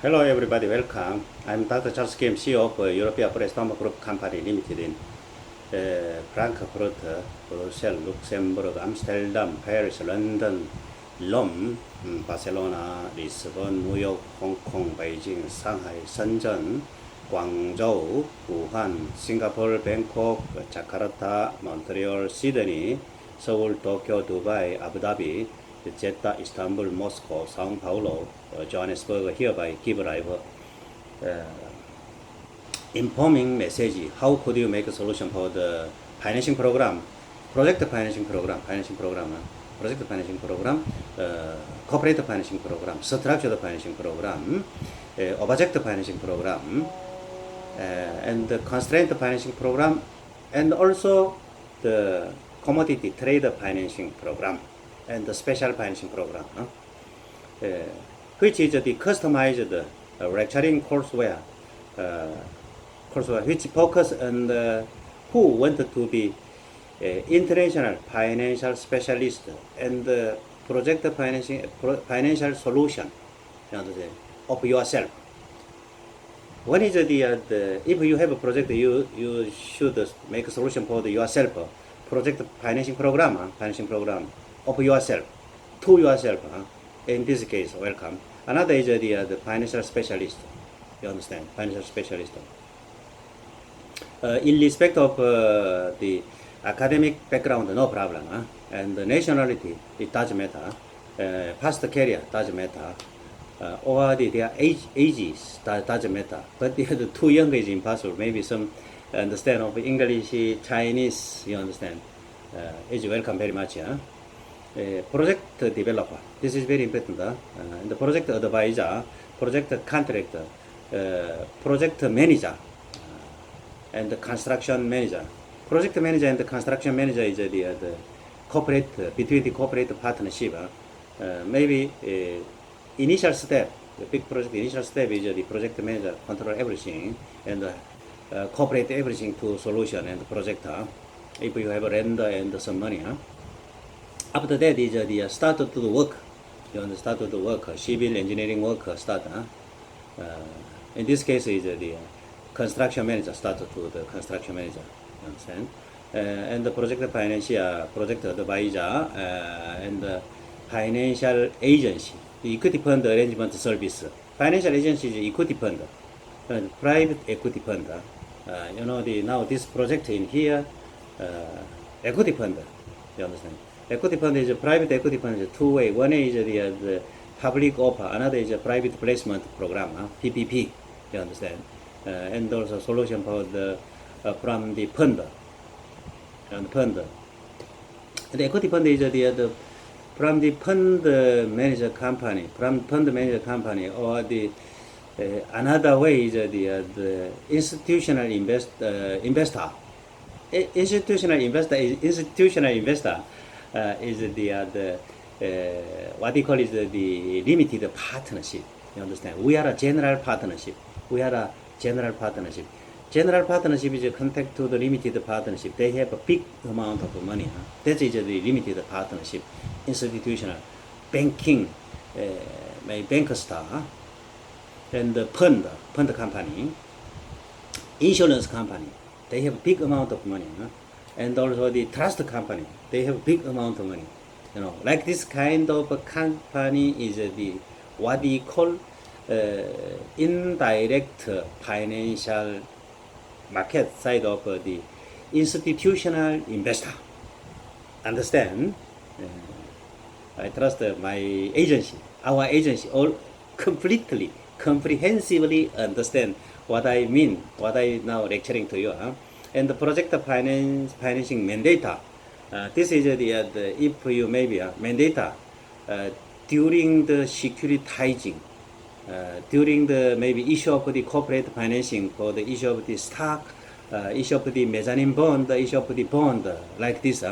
Hello everybody, welcome. I'm Dr.Charles, CEO of European Brainstorm Group Company Limited in Frankfurt, Brussels, Luxembourg, Amsterdam, Paris, London, Rome, Barcelona, Lisbon, New York, Hong Kong, Beijing, Shanghai, Shenzhen, Guangzhou, Wuhan, Singapore, Bangkok, Jakarta, Montreal, Sydney, Seoul, Tokyo, Dubai, Abu Dhabi, Jeddah, Istanbul, Moscow, Sao Paulo, Johannesburg, hereby give live informing message. How could you make a solution for the financing program, project financing program, project financing program, corporate financing program, structured financing program, object financing program, and the constraint financing program, and also the commodity trade financing program and the special financing program, which is the customized lecturing courseware, which focus on who wanted to be international financial specialist and project financial solution, of yourself. One is if you have a project, you should make a solution for yourself, project financing program of yourself, to yourself. In this case, welcome. Another is the financial specialist. You understand? Financial specialist. In respect of the academic background, no problem. And the nationality, it doesn't matter. Past career doesn't matter. Or their ages doesn't matter. But the too young is impossible. Maybe some understand of English, Chinese, you understand. Is welcome very much. Project developer, this is very important. And the project advisor, project contractor, project manager, and the construction manager. Project manager and the construction manager is the corporate, between the corporate partnership. Maybe initial step, the big project initial step is the project manager control everything and cooperate everything to solution and project. If you have a render and some money. After that is the start to the work. You understand, start to the work, civil engineering work start. In this case is the construction manager start to the construction manager. You understand? And the project financier, project advisor, and the financial agency, the equity fund arrangement service. Financial agency is equity fund, private equity fund. Now this project in here, equity fund. You understand? Equity fund is a private equity fund is two way. One is the public offer, another is a private placement program, PPP. You understand? And also solution for the from the fund. And fund. The equity fund is the from the fund manager company, or the another way is the institutional investor. Institutional investor is the what they call is the limited partnership. You understand? We are a general partnership. General partnership is a contact to the limited partnership. They have a big amount of money. That is the limited partnership. Institutional, banking, my bank star, and the fund company, insurance company. They have a big amount of money. And also the trust company, they have big amount of money. Like this kind of a company is the what we call indirect financial market side of the institutional investor. Understand? I trust my agency, our agency, all completely, comprehensively understand what I mean, what I now lecturing to you. And the project financing mandate. This is the if you maybe mandate during the securitizing, during the maybe issue of the corporate financing for the issue of the stock, issue of the mezzanine bond, issue of the bond like this.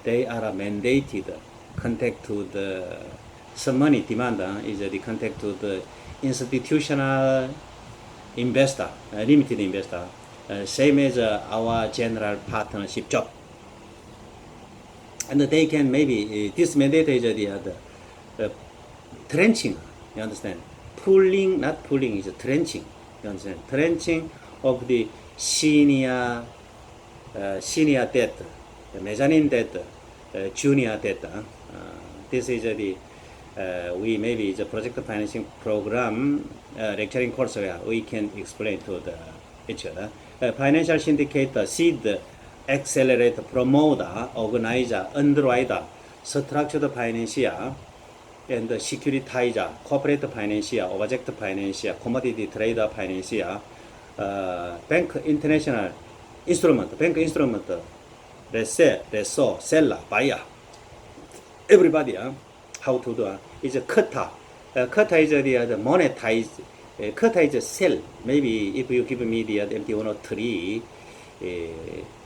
They are mandated contact to the some money demand is the contact to the institutional investor, limited investor. Same as our general partnership job. And they can maybe, this mandate is the trenching, you understand? pooling, not pooling, is trenching. You understand? Trenching of the senior debt, the mezzanine debt, junior debt. This is the we maybe the project financing program lecturing course where we can explain to each other. Financial syndicator, seed, accelerator, promoter, organizer, underwriter, structured financier, and securitizer, corporate financier, object financier, commodity trader financier, bank international instrument, lessor, seller, buyer. Everybody, how to do is a quota. Quota is the monetize. Quota is a sell. Maybe if you give me the MT103,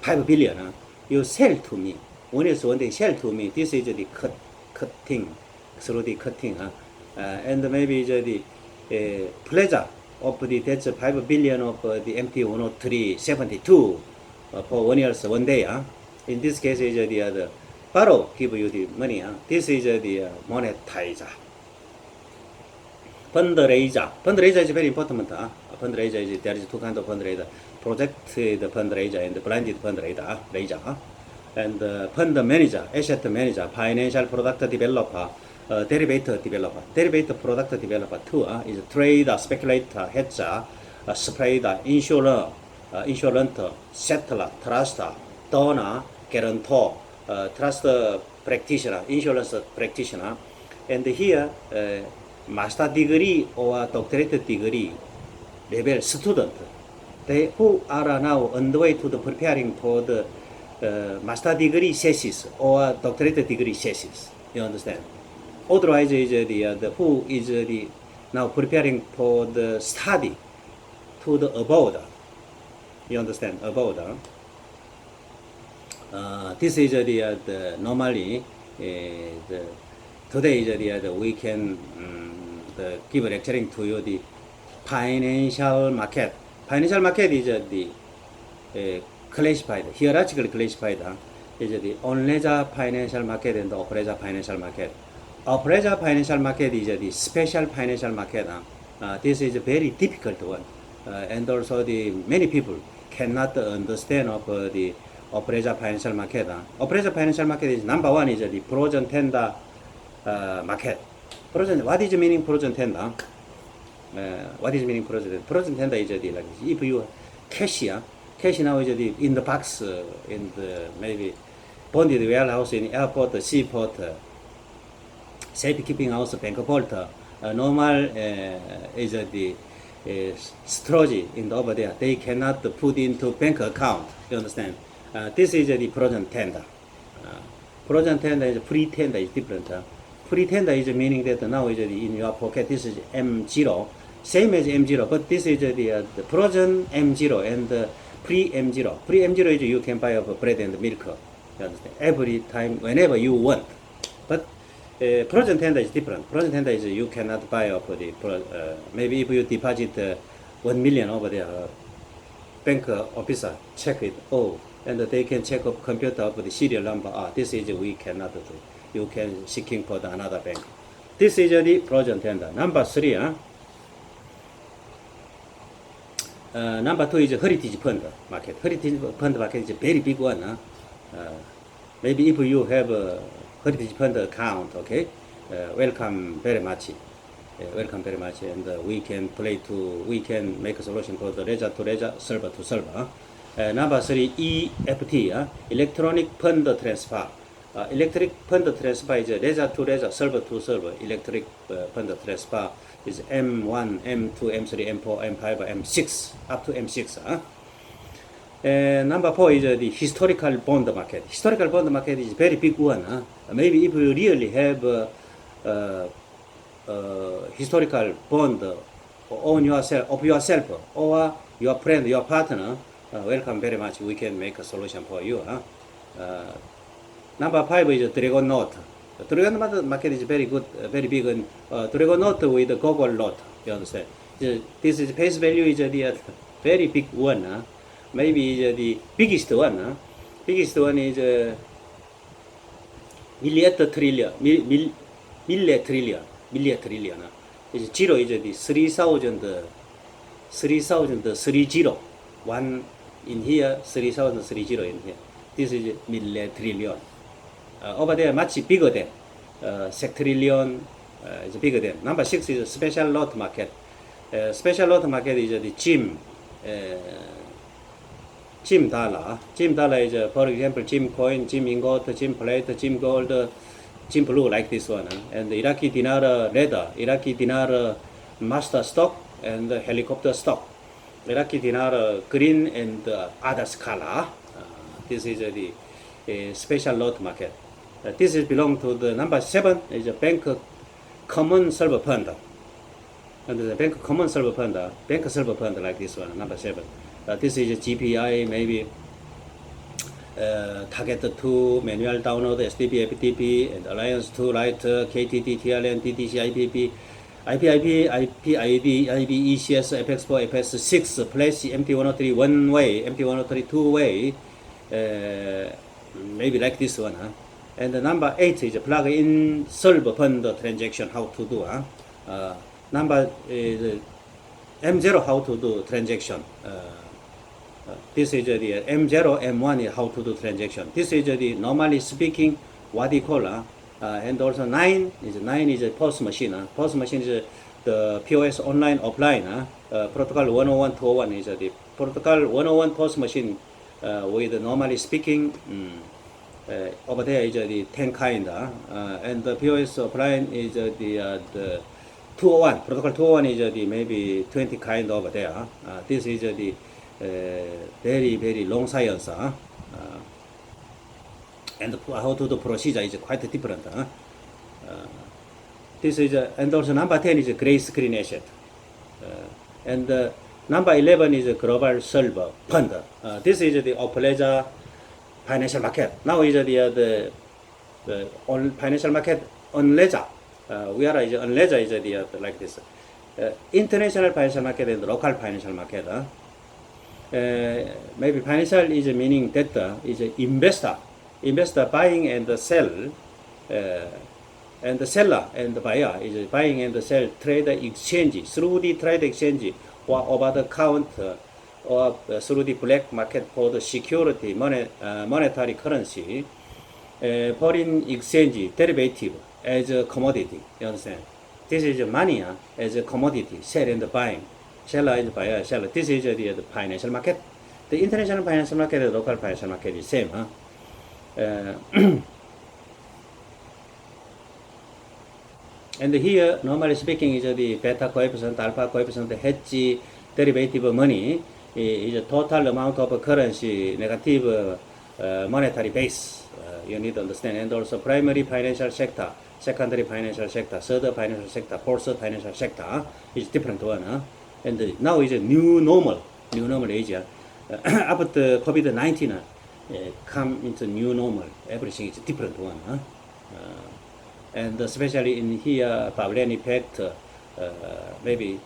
5 billion, you sell to me. When they sell to me, this is the cutting, through the cutting. And maybe the pleasure of that's 5 billion of the MT103, 72 for 1 year, 1 day. In this case, is the other. Borrow, give you the money. This is the monetizer. Fundraiser. Fundraiser is very important. Fundraiser is there is two kinds of fundraiser: projected fundraiser and blinded fundraiser. And fund manager, asset manager, financial product developer, derivative developer. Derivative product developer too is trader, speculator, hedger, spreader, insurer, insurance, settler, truster, donor, guarantor. Trust practitioner, insurance practitioner, and here master degree or doctorate degree level student, they who are now on the way to the preparing for the master degree thesis or doctorate degree thesis. You understand? Otherwise, is the who is the now preparing for the study to the abroad. You understand? Abroad. This is the normally today is we can give lecturing to you the financial market. Financial market is the classified, hierarchically classified. Is the on-ledger financial market and the off-ledger financial market. Off-ledger financial market is the special financial market. This is a very difficult one, and also the many people cannot understand of the off-ledger financial market. Off-ledger financial market is number one is the frozen tender market. Frozen, what is meaning frozen tender? What is meaning frozen tender? Frozen tender is the like if you cash now is the in the box in the maybe bonded warehouse in airport, seaport, safekeeping house, bank vault. Normal is the storage in the over there. They cannot put into bank account. You understand? This is the frozen tender. Frozen tender is free tender is different. Free tender is meaning that now is in your pocket. This is M0, same as M0, but this is the frozen M0 and pre M0. Pre M0 is you can buy of bread and milk. You understand? Every time, whenever you want. But frozen tender is different. Frozen tender is you cannot buy of the maybe if you deposit 1 million over there, bank officer check it. Oh. And they can check up computer of the serial number. This is we cannot do. You can seeking for the another bank. This is the frozen tender. Number 3. Number 2 is heritage fund market. Heritage fund market is a very big one. Maybe if you have a heritage fund account, okay, welcome very much. Welcome very much, and we can make a solution for the ledger to ledger, server to server. Number 3, EFT, electronic fund transfer. Electric fund transfer is ledger to ledger, server to server. Electric fund transfer is M1, M2, M3, M4, M5, M6, up to M6. Number 4 is the historical bond market. Historical bond market is very big one. Maybe if you really have historical bond on yourself, of yourself or your friend, your partner, welcome very much. We can make a solution for you. Number 5 is Dragon Note. The Dragon Note market is very good, very big. Dragon Note with the Google Note. You understand? This is face value is the very big one. Maybe the biggest one. Biggest one is million trillion. is 0 is the 3030, 1 in here, 3030 in here. This is millitrillion. Over there much bigger than sectrillion, is bigger than. Number 6 is special lot market. Special lot market is the gem dollar. Gem dollar is, for example, gem coin, gem ingot, gem plate, gem gold, gem blue, like this one. And the Iraqi dinar leather, Iraqi dinar master stock, and helicopter stock. Iraqi dinar green and others color. This is the special lot market. This is belong to the number 7 is a bank common silver fund. And the bank common silver fund, bank silver fund like this one, number 7. This is a GPI, maybe target 2, manual download, SDP, FTP, and Alliance 2, Lite, KTT, TLN, DTC, IPP, IPIP, IPID, IB, ECS, FX4, FS6, Flash, MT103 one way, MT103 two way, maybe like this one. And the number 8 is a plug-in silver fund transaction, how to do. Number M0, how to do transaction. This is the M0, M1 is how to do transaction. This is the normally speaking what you call, and also 9 is a POS machine. POS machine is the POS online, offline. Protocol 101, 201 is the protocol 101 POS machine with normally speaking. Over there is the 10 kind, and the POS offline is the 201. Protocol 201 is the maybe 20 kind over there. This is the very, very long science, and how to do procedure is quite different. This is and also number 10 is a gray screen asset, and number 11 is a global silver fund. This is the Operator financial market. Now is the on financial market on ledger. We are on ledger is the like this. International financial market and local financial market. Maybe financial is meaning that is investor buying and sell, and the seller and the buyer is buying and sell trade exchange through the trade exchange or over the counter or through the black market for the security monetary currency, foreign exchange derivative as a commodity. You understand? This is money as a commodity, sell and buying. Seller is buyer, seller. This is the financial market. The international financial market and the local financial market is same. And here, normally speaking, is the beta coefficient, alpha coefficient, hedge derivative money is a total amount of currency negative monetary base. You need to understand. And also primary financial sector, secondary financial sector, third financial sector, fourth financial sector is different one. And now is a new normal age. After COVID-19 come into new normal, everything is different one. And especially in here, Pavilion effect, maybe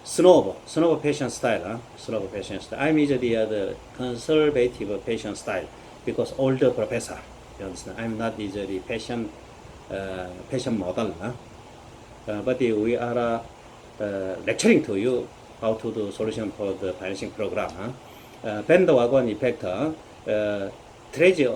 snow patient style. Snow patient style. I'm usually the conservative patient style because older professor. You understand? I'm not usually patient model. But we are lecturing to you how to do solution for the financing program. Bandwagon effect, tragedy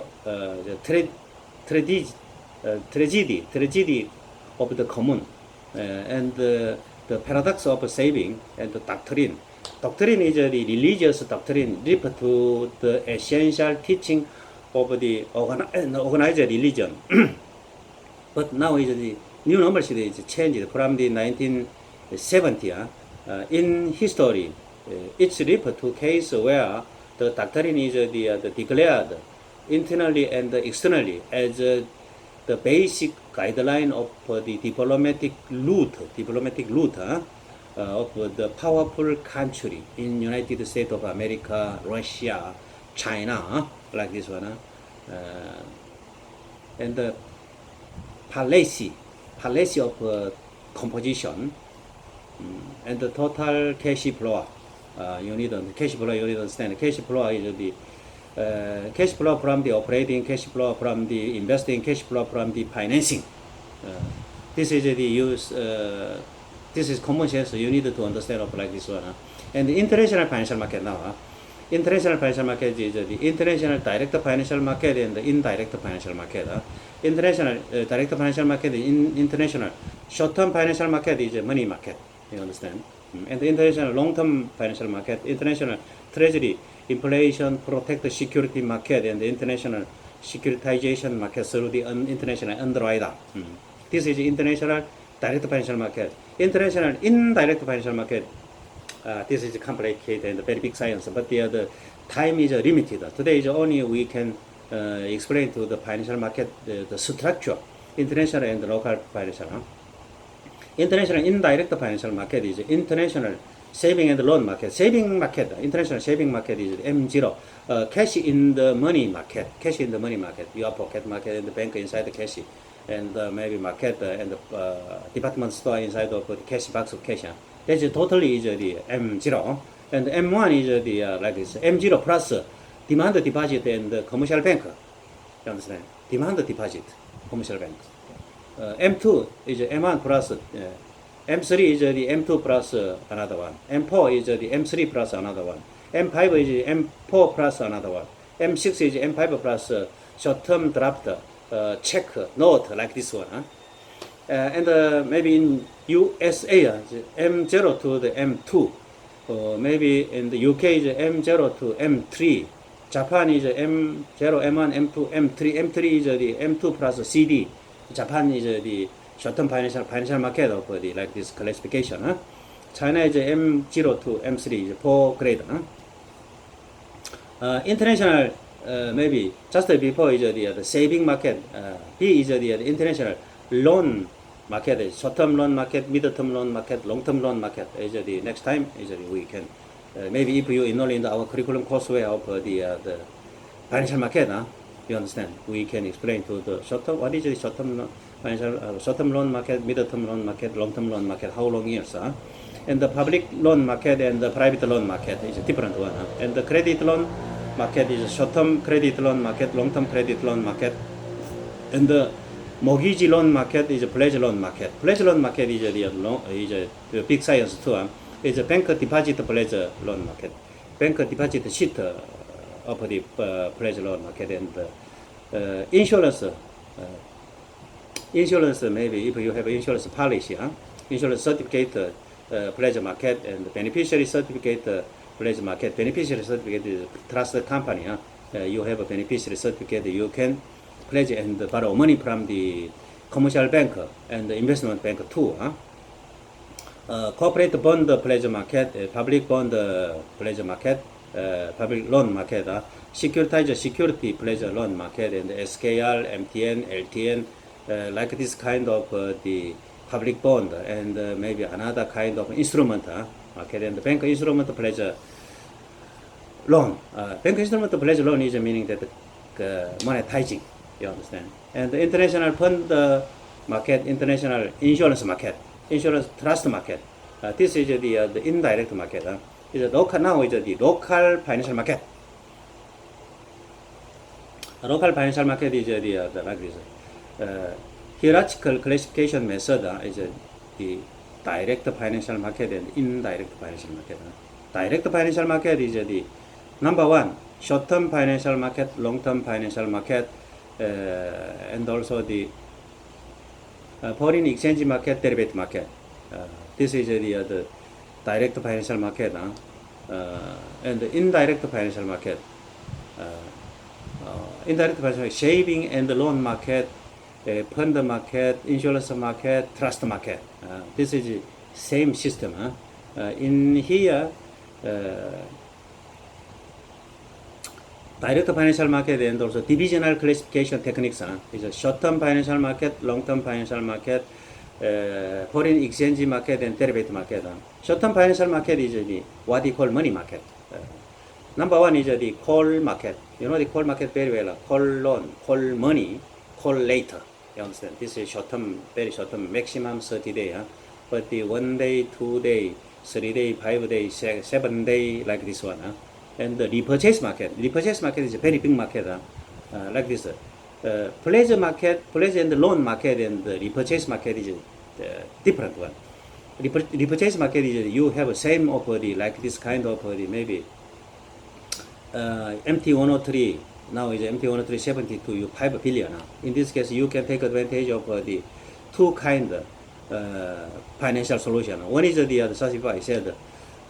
of the common, and the paradox of saving and the doctrine. Doctrine is a religious doctrine referred to the essential teaching of the organized religion. But now is the new numeracy is changed from the 1970. In history, it's referred to case where the doctrine is declared internally and externally as the basic guideline of the diplomatic route of the powerful country in United States of America, Russia, China, like this one, and the policy of composition, and the total cash flow. You need to understand. Cash flow is the cash flow from the operating, cash flow from the investing, cash flow from the financing. This is the use This is common sense. You need to understand of like this one. And the international financial market now. International financial market is the international direct financial market and the indirect financial market. International direct financial market is international. Short-term financial market is a money market. You understand? And the international long-term financial market, international treasury, inflation protect security market, and the international securitization market through the international underwriter. This is international direct financial market. International indirect financial market. This is complicated and very big science, but the time is limited. Today is only we can explain to the financial market the structure, international and local financial. International indirect financial market is international saving and loan market. Saving market, international saving market is M0. Cash in the money market. Cash in the money market. Your pocket market and the bank inside the cash, and maybe market and the department store inside of the cash box of cash. That's totally is the M0. And M1 is the like this. M0 plus demand deposit and commercial bank. You understand? Demand deposit, commercial bank. M2 is M1 plus M3 is the M2 plus another one. M4 is the M3 plus another one. M5 is M4 plus another one. M6 is M5 plus short-term draft check note like this one. And maybe in USA M0 to the M2. Maybe in the UK is M0 to M3. Japan is M0, M1, M2, M3. M3 is the M2 plus CD. Japan is the short-term financial market of the like this classification. China is M0 to M3 is 4 grade. International maybe just before is the saving market. B is the international loan market, short-term loan market, mid-term loan market, long-term loan market. Is the next time is we can maybe if you enroll in our curriculum courseware of the financial market. You understand? We can explain to the short-term, what is the short-term financial, short-term loan market, mid-term loan market, long-term loan market, how long years? And the public loan market and the private loan market is a different one. And the credit loan market is a short-term credit loan market, long-term credit loan market. And the mortgage loan market is a pledge loan market. Pledge loan market is a big science too. It's a bank deposit pledge loan market. Bank deposit sheet of the pledge loan market. And insurance maybe if you have insurance policy, insurance certificate pledge market and beneficiary certificate pledge market. Beneficiary certificate is trust company. You have a beneficiary certificate, you can pledge and borrow money from the commercial bank and the investment bank too. Corporate bond pledge market, public bond pledge market, public loan market, securitized security pledge loan market, and SKR, MTN, LTN, like this kind of the public bond, and maybe another kind of instrument market, and the bank instrument pledge loan. Bank instrument pledge loan is meaning that monetizing. You understand? And the international fund market, international insurance market, insurance trust market. This is the indirect market. Is local now is the local financial market. Local financial market is the like this. Hierarchical classification method is the direct financial market and indirect financial market. Direct financial market is the number one, short-term financial market, long-term financial market, and also the foreign exchange market, derivative market. This is the direct financial market, and the indirect financial market. Indirect financial market, saving and loan market, fund market, insurance market, trust market. This is the same system. In here, direct financial market and also divisional classification techniques is a short-term financial market, long-term financial market, foreign exchange market, and derivative market. Short-term financial market is what we call money market. Number one is the call market. You know the call market very well. Call loan, call money, call later. You understand? This is short-term, very short-term, maximum 30 days. But the 1 day, 2 day, 3 day, 5 day, 7 day, like this one. And the repurchase market is a very big market, like this. Pledge market, pledge and loan market and the repurchase market is a different one. repurchase market is you have same of the like this kind of the maybe MT103 now is MT103 72 you 5 billion. In this case, you can take advantage of the two kind financial solution. One is the Sasifa I said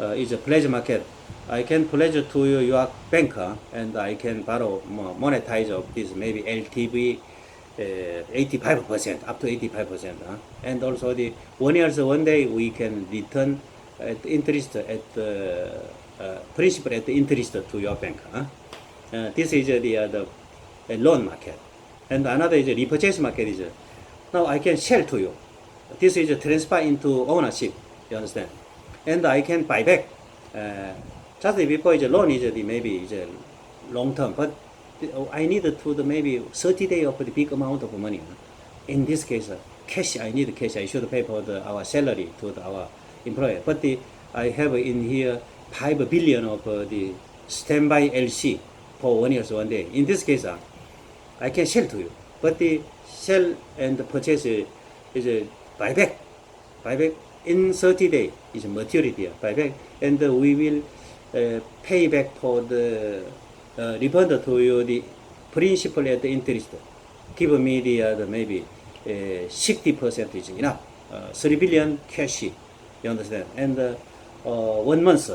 is a pledge market. I can pledge to your banker and I can borrow monetize of this maybe LTV 85% up to 85%. And also the 1 year one day we can return at interest at principal at the interest to your bank. This is the loan market. And another is a repurchase market. Is now I can sell to you. This is a transfer into ownership. You understand? And I can buy back. Just before is a loan is the maybe is a long term, but I need to the maybe 30 days of the big amount of money. In this case, cash. I need cash. I should pay for our salary to our employer. But I have in here 5 billion of the standby LC for 1 year one day. In this case, I can sell to you. But the sell and purchase is a buyback. Buyback in 30 days is a maturity buyback, and we will pay back for the refund to you the principal at the interest. Give me the maybe 60% is enough. 3 billion cash. You understand? And 1 month,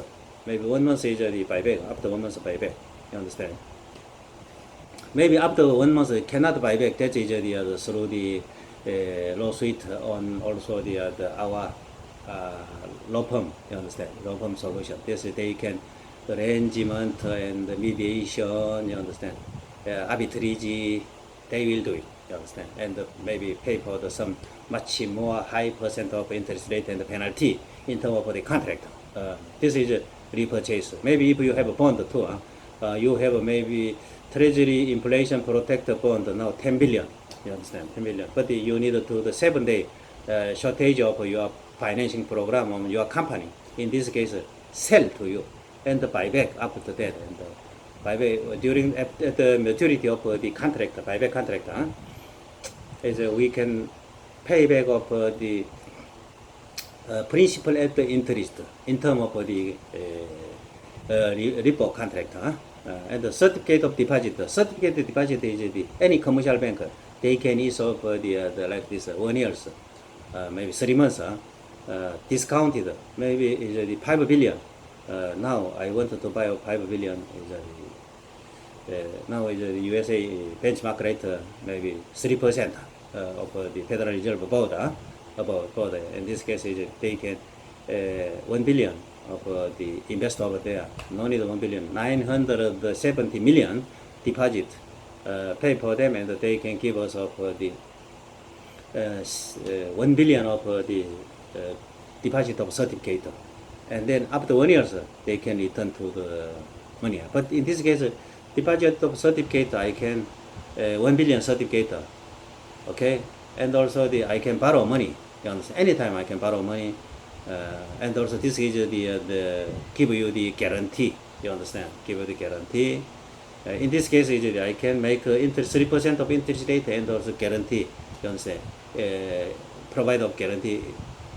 maybe 1 month is the buyback. After 1 month buyback, you understand? Maybe after 1 month cannot buy back. That is the through the lawsuit on also the our law firm. You understand? Law firm solution. This they can arrangement and mediation. You understand? Arbitrage. They will do it. You understand? And maybe pay for some much more high percent of interest rate and the penalty in terms of the contract. This is a repurchase. Maybe if you have a bond too, you have maybe treasury inflation protector bond now 10 billion. You understand? 10 billion. But you need to the 7-day shortage of your financing program on your company. In this case, sell to you and buy back after that. And buy back during at the maturity of the contract, buyback contract. Is we can pay back of the principal at the interest in terms of the repo contract. And the certificate of deposit. The certificate of deposit is the any commercial bank. They can issue the like this 1 year, maybe 3 months, discounted. Maybe is the 5 billion. Now I wanted to buy 5 billion. Now is the USA benchmark rate maybe 3% of the Federal Reserve Board. About board. In this case, they can 1 billion of the investor over there. No need 1 billion, 970 million deposit. Pay for them, and they can give us of the 1 billion of the deposit of certificate. And then after 1 year, they can return to the money. But in this case, deposit of certificate, I can 1 billion certificate. Okay, and also I can borrow money. You understand? Anytime I can borrow money, and also this is the give you the guarantee. You understand? Give you the guarantee. In this case, I can make interest 3% of interest rate and also guarantee. You understand? Provide of guarantee,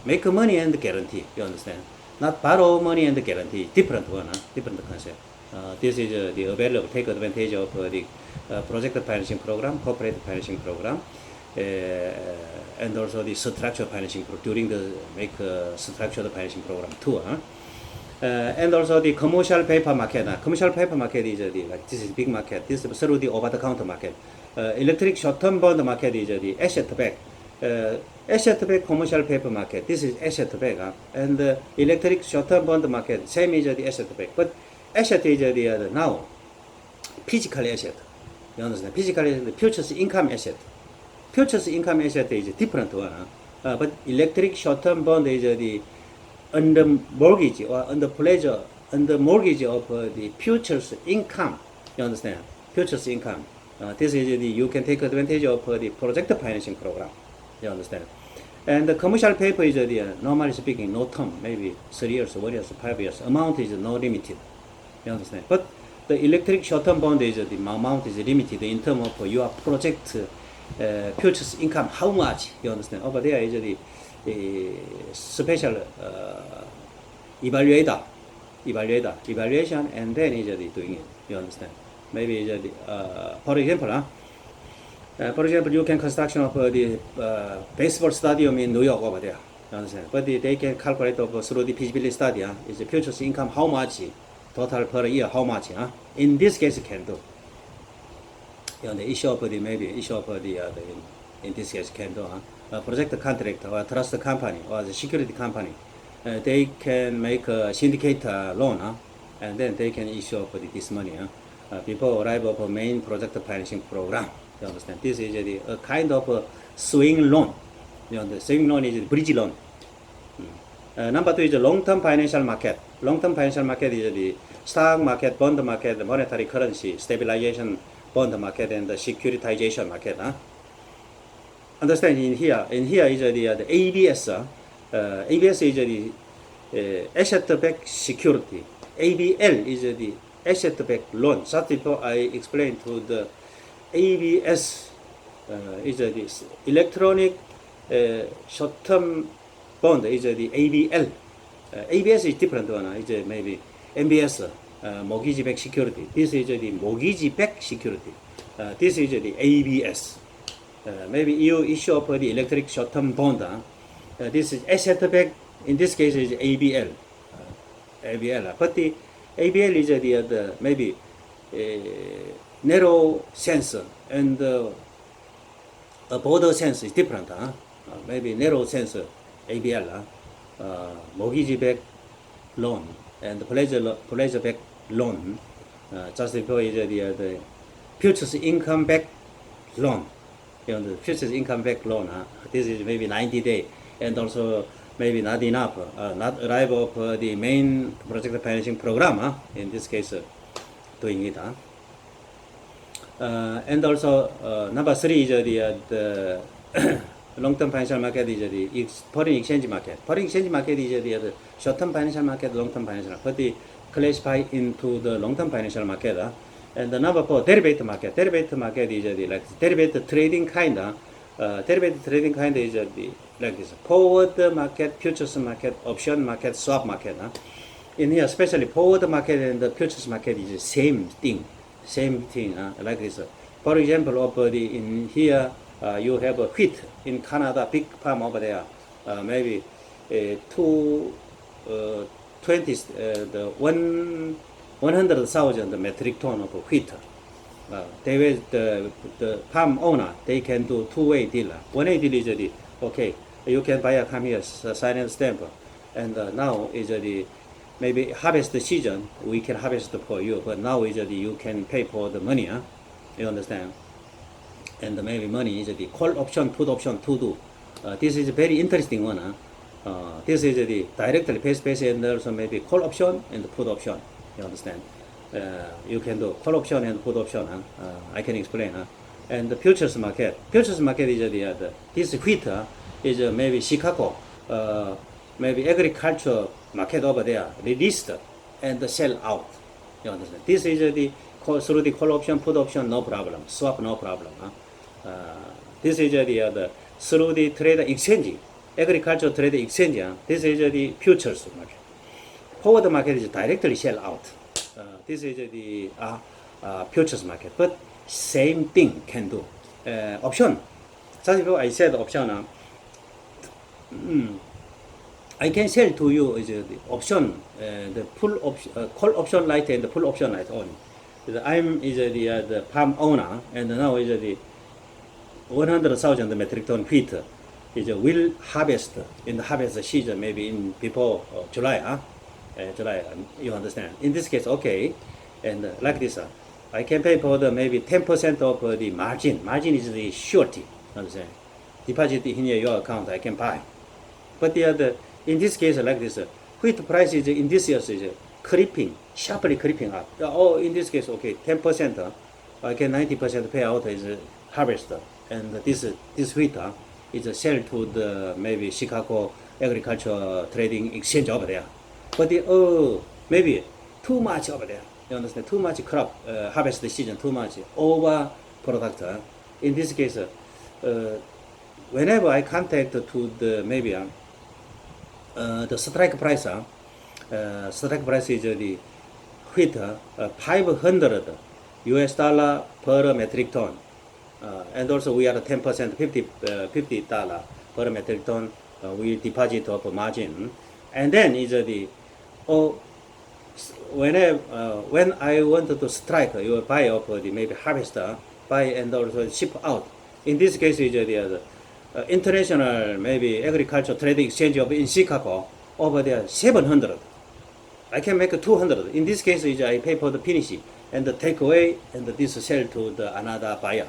make money and guarantee. You understand? Not borrow money and guarantee. Different one, different concept. This is the available. Take advantage of the project financing program, corporate financing program, and also the structured financing during the structured financing program too. And also the commercial paper market. Commercial paper market is like this is big market. This is through the over-the-counter market. Electric short-term bond market is the asset-backed. Asset-backed commercial paper market. This is asset-backed. And electric short-term bond market same is the asset-backed. But asset is the now physical asset. You understand? Physical asset, the futures income asset. Futures income asset is a different one. But electric short-term bond is the under mortgage or under pledge under mortgage of the futures income. You understand? Futures income. This is you can take advantage of the project financing program. You understand? And the commercial paper is normally speaking no term, maybe 3 years, 1 year, 5 years. Amount is no limited. You understand? But the electric short-term bond is the amount is limited in terms of your project futures income. How much? You understand? Over there is special evaluation, and then is doing it. You understand? Maybe for example, you can construction of the baseball stadium in New York over there. You understand? But they can calculate through the feasibility study. Is the future income how much total per year? How much? In this case, can do. The issue of the in this case can do. Project contract or trust company or the security company, they can make a syndicate loan, and then they can issue this money before arrival of a main project financing program. You understand? This is a kind of a swing loan. You know, the swing loan is a bridge loan. Number 2 is the long-term financial market. Long-term financial market is the stock market, bond market, the monetary currency, stabilization bond market, and the securitization market. Understand? In here is the ABS. ABS is the asset-backed security. ABL is the asset-backed loan. Just before I explain to the ABS is the electronic short-term bond is the ABL. ABS is different one. Is maybe MBS, mortgage-backed security. This is the mortgage-backed security. This is the ABS. Maybe you issue up the electric short-term bond. This is asset-backed. In this case, is ABL. ABL. But the ABL is the maybe narrow sense and a broader sense is different. Maybe narrow sense ABL, mortgage-backed loan, and pleasure-backed loan. Just before is the future income-backed loan. You know, the future income-backed loan. This is maybe 90 days, and also maybe not enough, not arrival of the main project financing program. In this case, doing it. And also number 3 is the long-term financial market is the foreign exchange market. Foreign exchange market is the short-term financial market, long-term financial market. But they classify into the long-term financial market. And the number 4, derivative market. Derivative market is like derivative trading kind. Derivative trading kind is like this: forward market, futures market, option market, swap market. In here, especially forward market and the futures market is the same thing. Like this. For example, in here you have a wheat in Canada, big farm over there. Maybe 100,000 metric ton of wheat. They will the farm owner, they can do two-way deal. One-way deal is okay. You can buy a come here, sign and stamp, and now is maybe harvest season. We can harvest for you, but now is you can pay for the money. You understand? And maybe money is the call option, put option to do. This is a very interesting one. This is the directly face and also maybe call option and put option. You understand? You can do call option and put option. I can explain. And the futures market. Futures market is this wheat is maybe Chicago, maybe agriculture market over there, released and sell out. You understand? This is through the call option, put option, no problem. Swap, no problem. This is through the trade exchange, agriculture trade exchange. This is the futures market. Forward market is directly sell out. This is the futures market, but same thing can do. Option. Just before I said option, I can sell to you is the option, the full option, call option light and the full option light only. I'm the farm owner, and now is the 100,000 metric ton wheat will harvest in the harvest season, maybe in before July. July, you understand? In this case, okay, and like this, I can pay for the maybe 10% of the margin. Margin is the surety. Understand? Deposit in your account, I can buy. But in this case, like this, wheat price is in this year is creeping, sharply creeping up. Oh, in this case, okay, 10%. I can 90% payout is harvest, and this wheat is sell to the maybe Chicago agriculture trading exchange over there. But maybe too much over there. You understand? Too much crop harvest season, too much over product. In this case, whenever I contact to the maybe the strike price, strike price is the wheat 500 US dollar per metric ton, and also we are 10% $50 per metric ton we deposit of margin, and then is the oh when I wanted to strike you buy of the maybe harvester buy and also ship out. In this case is the international maybe agriculture trade exchange of in Chicago over there 700. I can make 200. In this case is I pay for the finish and the take away and this sell to the another buyer.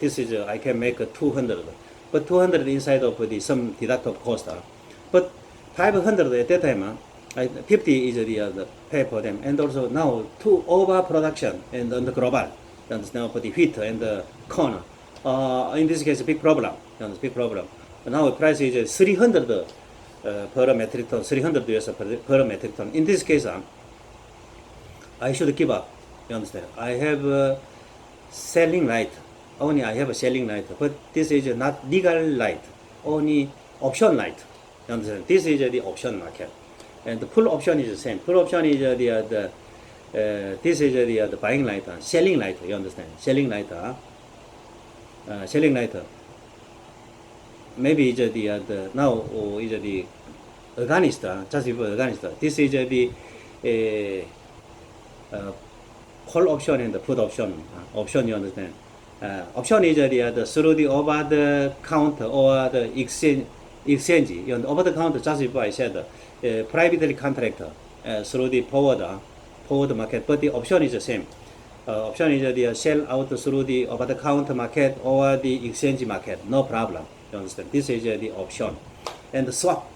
This is I can make 200, but 200 inside of the some deduct of cost. But 500 at that time. 50 is the pay for them, and also now to overproduction and on the global. Now for the wheat and the corn. In this case, big problem. Big problem. Now the price is 300 per metric ton, 300 US per metric ton. In this case, I should give up. You understand? I have selling right. Only I have a selling right, but this is not legal right. Only option right. You understand? This is the option market. And the pull option is the same. Pull option is this is the buying right, selling right. You understand? Selling right, selling right. Maybe is the now is the organist, just before organist. This is the call option and the put option. Option, you understand? Option is the through the over the counter or the exchange. You know, over the counter, just before I said. Privately contractor through the forward market, but the option is the same. Option is the sell out through the over the counter market or the exchange market, no problem. You understand? This is the option, and the swap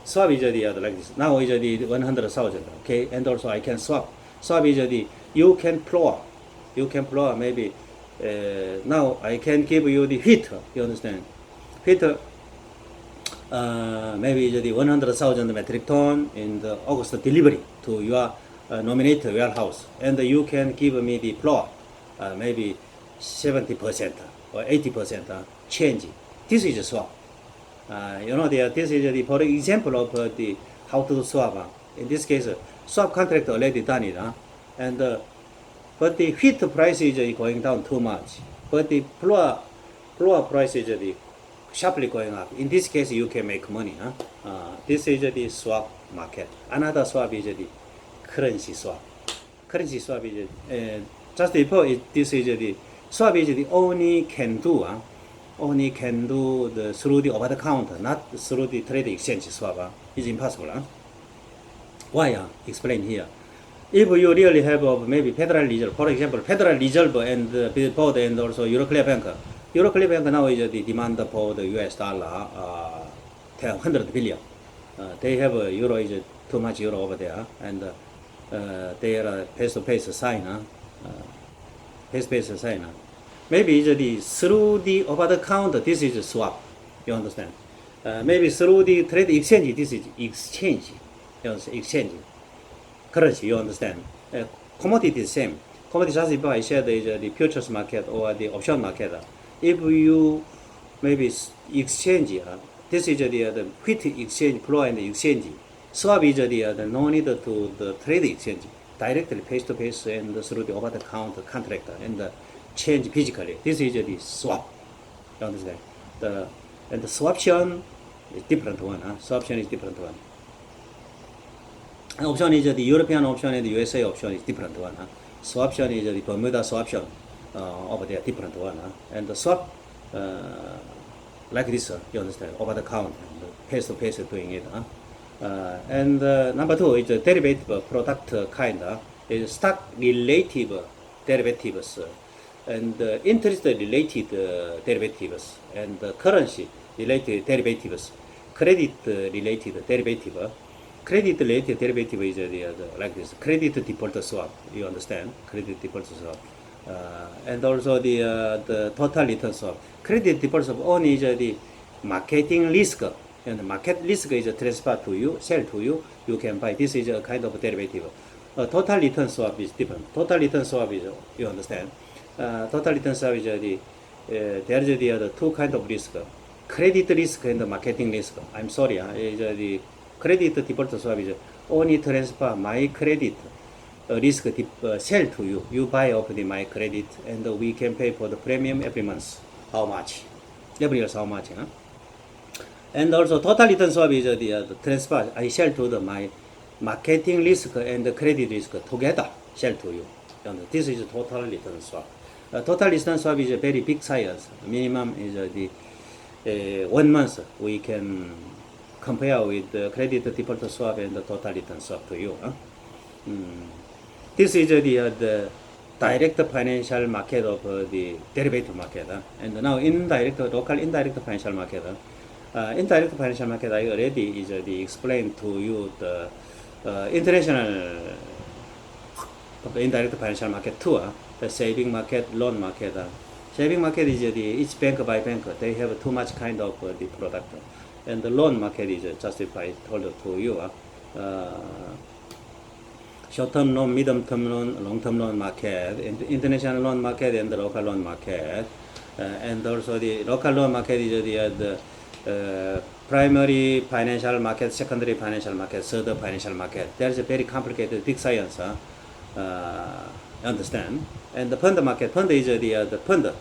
is the like this. Now is the 100,000. Okay, and also I can swap. Swap is the you can plow maybe. Now I can give you the wheat. You understand? Wheat. Maybe the 100,000 metric ton in the August delivery to your nominated warehouse, and you can give me the floor, maybe 70% or 80% change. This is a swap. You know, this is the for example of the how to swap. In this case, swap contract already done it, and but the wheat price is going down too much, but the floor price is the sharply going up. In this case, you can make money. This is the swap market. Another swap is the currency swap. Currency swap is just before this is the swap is the only can do the through the over the counter, not through the trade exchange swap. It's impossible. Why? Explain here. If you really have maybe Federal Reserve, for example, Federal Reserve and board and also Euroclear Bank. Euroclear Bank now is the demand for the US dollar 100 billion. They have euro is too much euro over there, and they are face-to-face sign. Face-to-face sign. Maybe it's the through the over the counter. This is a swap. You understand? Maybe through the trade exchange. This is exchange. You understand? Exchange. Currency. You understand? Commodity is same. Commodity just before I said is the futures market or the option market. If you maybe exchange, this is the wheat exchange, floor and exchange. Swap is the no need to the trade exchange, directly face to face and through the over the counter contract and change physically. This is the swap. You understand? And the swaption is different one. Swaption is different one. And option is the European option and the USA option is different one. Swaption is the Bermuda swaption. Over there, different one, and the swap like this, you understand, over the counter, face to face doing it, and number two is the derivative product kind, is stock related derivatives, and interest related derivatives, and currency related derivatives, credit related derivative. Credit related derivative is like this, credit default swap. You understand, credit default swap. And also the total return swap. Credit default swap only is the marketing risk, and the market risk is transferred to you, sell to you, you can buy. This is a kind of derivative. Total return swap is different. Total return swap is, you understand, total return swap is there is the other two kind of risk, credit risk and marketing risk. I'm sorry, the credit default swap is only transfer my credit risk sell to you. You buy up the my credit, and we can pay for the premium every month. How much? Every year how much? Huh? And also total return swap is the transfer I sell to the my marketing risk and the credit risk together sell to you. And this is total return swap. Total return swap is a very big size. Minimum is the 1 month we can compare with the credit default swap and the total return swap to you. Huh? This is the direct financial market of the derivative market. And now indirect, local indirect financial market. Indirect financial market I already is explained to you the international indirect financial market too. The saving market, loan market. Saving market is each bank by bank they have too much kind of the product, and the loan market is justified told to you. Short-term loan, medium-term loan, long-term loan market, international loan market, and the local loan market, and also the local loan market is the primary financial market, secondary financial market, third financial market. There is a very complicated big science. Understand? And the fund market, fund is the fund.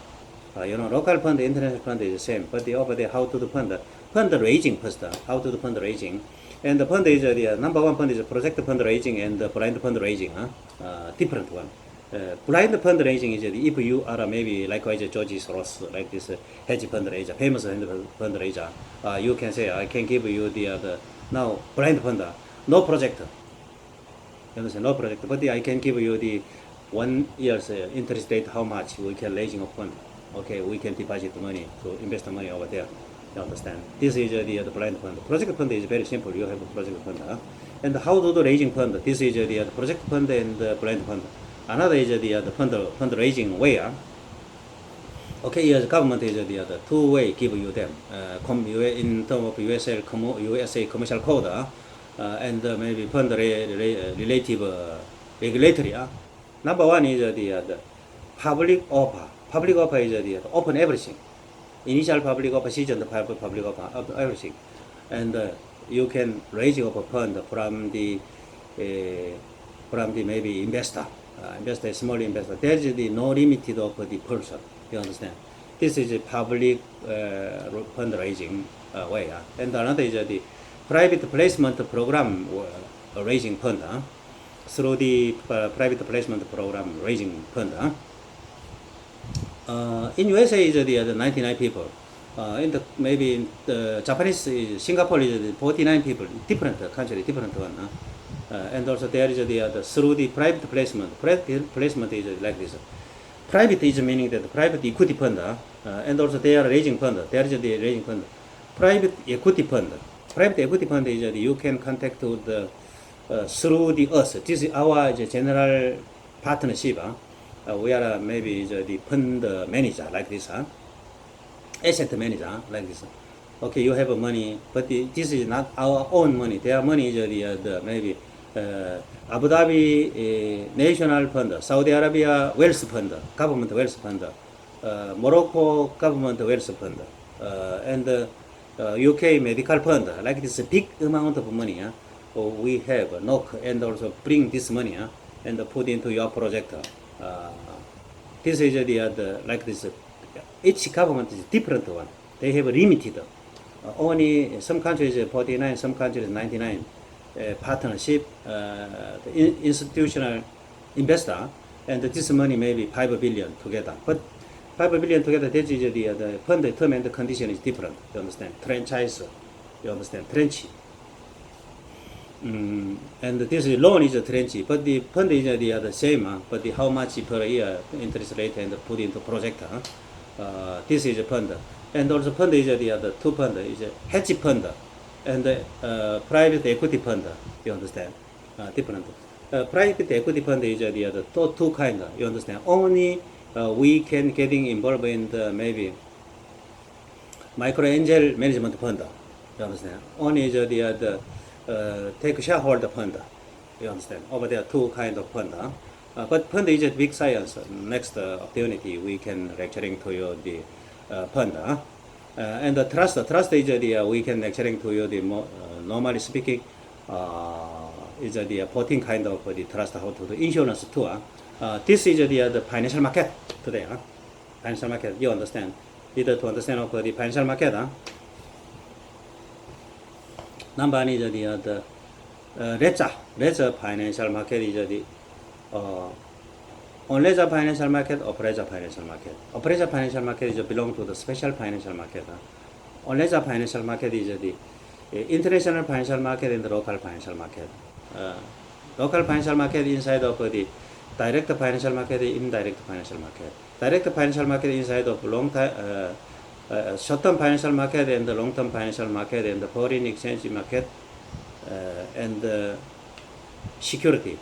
Local fund, international fund is the same, but over there how to do fund raising first. How to do fund raising? And the fund is the number one fund is project fund raising and the blind fund raising. Different one. Blind fund raising is if you are maybe likewise George Soros, like this hedge fund raiser, famous fund raiser, you can say I can give you the now blind fund, no project. You understand? No project, but I can give you the 1 year's interest rate, how much we can raising a fund. Okay, we can deposit money to invest the money over there. You understand? This is the blind fund. Project fund is very simple. You have a project fund. And how to do raising fund? This is the project fund and the blind fund. Another is the fund raising way. Okay, yes, government is the two way give you them. In terms of USA commercial code, and maybe fund relative regulatory. Number one is the public offer. Public offer is the open everything. Initial public offer, seasoned public offer, everything, and you can raise your fund from the maybe investor, small investor. There is the no limited of the person. You understand? This is a public fundraising way. And another is the private placement program raising fund. Through the private placement program raising fund. In USA is the 99 people. In the maybe in the Japanese, Singapore is 49 people. Different country, different one. And also there is the through the private placement. Private placement is like this. Private is meaning that private equity fund, and also they are raising fund. There is the raising fund. Private equity fund. Private equity fund is you can contact to the through the us. This is our general partnership. We are maybe the fund manager like this, asset manager like this. Okay, you have money, but this is not our own money. Their money is the maybe Abu Dhabi National Fund, Saudi Arabia Wealth Fund, Government Wealth Fund, Morocco Government Wealth Fund, and UK Medical Fund. Like this big amount of money. We have knock and also bring this money and put into your project. This is the like this. Each government is different one. They have limited. Only some countries 49, some countries 99. Partnership, institutional investor, and this money maybe 5 billion together. But 5 billion together, this is the fund term and the condition is different. You understand? Franchise. You understand? Trench. And this loan is a trench, but the fund is the same. But how much per year interest rate and put into project. This is a fund, and also fund is the other two fund is a hedge fund and private equity fund. You understand? Different. Private equity fund is the other two kind. You understand? Only we can getting involved in the maybe micro angel management fund. You understand? Only is the other take shareholder fund. You understand? Over there two kind of fund. But fund is a big science. Next opportunity we can lecturing to you the fund. And the trust is the we can lecturing to you the normally speaking is the 14 kind of the trust how to do insurance too. This is the financial market today. Financial market, you understand? Either to understand of the financial market. Number one is the ledger financial market is the on ledger financial market, operator financial market. Operator financial market is belong to the special financial market. On ledger financial market is the international financial market and the local financial market. Local financial market inside of the direct financial market, indirect financial market. Direct financial market inside of short-term financial market and the long-term financial market and the foreign exchange market and security.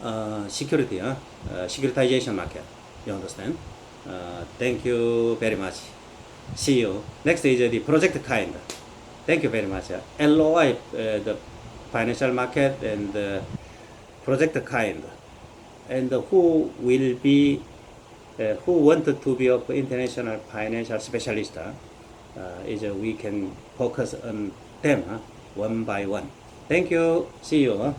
Securitization market. You understand? Thank you very much. See you. Next is the project kind. Thank you very much. LOI, the financial market and the project kind. And who will be, who wanted to be of international financial specialist, is we can focus on them one by one. Thank you. See you.